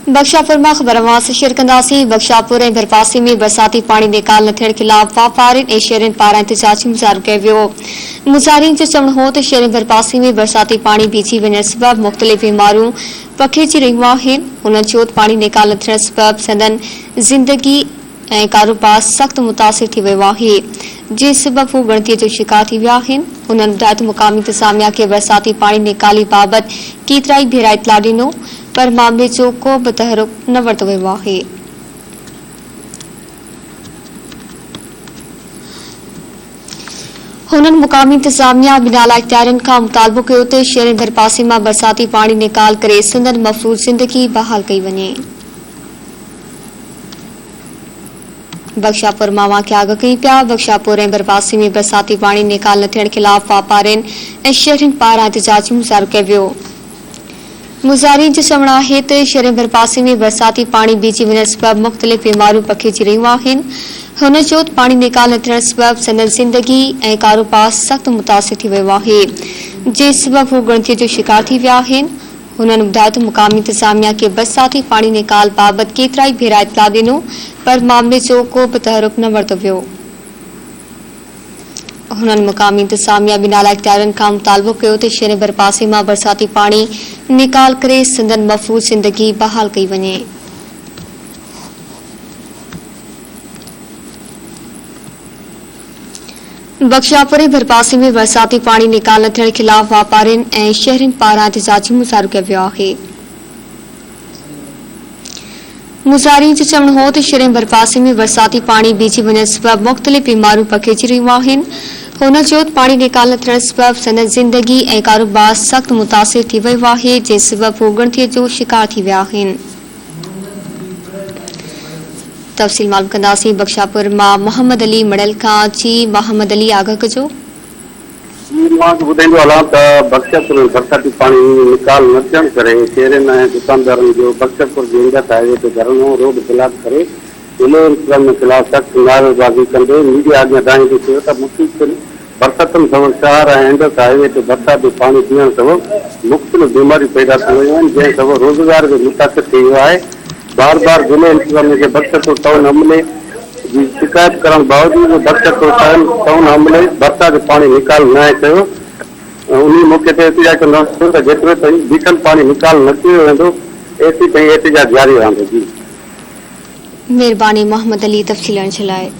बख्शापुर में ख़बरवां से शेयर कंदासीं। बख्शापुर ऐं भरपासी में बरसाती पानी निकाल न थियण खिलाफ़ वापारियुनि ऐं शहरियुनि पारां एहतजाजी मुज़ाहिरो कयो वियो। मुज़ाहिरीन जो चवणु हो त शहर भरपासी में बरसाती पानी बीठी वञण सबबि मुख़्तलिफ़ बीमारियूं पखिड़िजी रहियूं आहिनि। हुननि चयो त पानी निकाल न थियण सबबि संदनि ज़िंदगी ऐं कारोबार सख़्त मुतासिर थी वियो आहे, जंहिं सबबि हू ॻणतीअ जो शिकार थी विया आहिनि। हुननि ॿुधायो त मुक़ामी इंतिज़ामिया खे बरसाती पानी निकाली बाबति केतिरा ई भेरा इतला ॾिनो, पर मामले जो को बि तहरुक न वरितो वियो आहे। हुननि मुक़ामी इंतिज़ामिया बिनाला इख्तियारनि खां मुतालबो कयो त शहर भरपासी मां बरसाती पानी निकाल करे संदनि महफूज़ ज़िंदगी बहाल कई वञे। बख्शापुर मां वाक़िआ अॻ कई पिया। बख्शापुर ऐं भरपासी में बरसाती पानी निकाल न थियण खिलाफ़ वापारियुनि ऐं शहरियुनि पारां एहतजाजी मुज़ाहिरो कयो वियो। मुज़ाहिरीन जो चवणु आहे त शहर भरपासी में बरसाती पानी बीठी वञण सबबि मुख़्तलिफ़ बीमारियूं पखिड़िजी रहियूं आहिनि। हुन चयो त पानी निकाल न थियण सबबि संदनि ज़िंदगी ऐं कारोबार सख़्त मुतासिर थी वियो आहे, जंहिं सबबि हू ॻणतीअ जो शिकार थी विया आहिनि। हुननि ॿुधायो त मुक़ामी इंतिज़ामिया खे बरसाती पानी निकाल बाबति केतिरा ई भेरा इतला ॾिनो, पर मामले जो को बि तहरुक न वरितो वियो। हुननि मुक़ामी इंतिज़ामिया बिनाला इख्तियारनि खां मुतालबो कयो त शहर भरपासी मां बरसाती पानी निकाल करे संदनि महफूज़ ज़िंदगी बहाल कई वञे। बख्शापुर ऐं भरपासी में बरसाती पानी निकाल न थियण खिलाफ़ वापारियुनि ऐं शहरियुनि पारां एहतजाजी मुज़ाहिरो कयो वियो आहे। मुज़ाहिरीन जो चवणु हो त शहर भरपासी में बरसाती पानी बीठी वञण सबबि मुख़्तलिफ़ बीमारियूं पखिड़िजी रहियूं आहिनि। हुन चयो त पानी निकाल न थियण सबबि संदनि ज़िंदगी ऐं कारोबार सख़्त मुतासिर थी वियो आहे, जंहिं सबबि हू ॻणतीअ जो शिकार थी विया आहिनि। तफ़सील मालूम कंदासीं। बख्शापुर मां मोहम्मद अली मड़ल खां। जी मोहम्मद अली आगाह कजो। ॿुधाईंदो हलां त बख्शापुर में बरसाती पानी निकाल न थियण करे शहरनि ऐं दुकानदारनि जो बख्शापुर जे इंदर हाईवे ते धरणो रोड ब्लॉक करे ज़िले इंतज़ाम जे ख़िलाफ़ सख़्त नारेबाज़ी कंदे मीडिया अॻियां दाइंदे चयो त मुख़्तलिफ़ बरसातुनि सबबि शहर ऐं इंदर हाईवे ते बरसाती पानी पीअण सबबि मुख़्तलिफ़ बीमारियूं पैदा थी वियूं आहिनि, जंहिं सबबि रोज़गार बि मुतासिर थी वियो आहे। बार बार ज़िले इंतज़ामिया खे बख्शापुर टाउन अमले जी शिकायत करण बावजूद बख्शापुर टाउन अमले बरसाती पानी निकाल न कयो। उन मौके ते एहतजाज कंदासीं त जेतिरो ताईं बीठल पानी निकाल न कयो वेंदो एतिरी ताईं एहतजाज जारी रहंदो। जी महिरबानी मोहम्मद अली तफ़सील ॾियण जे लाइ।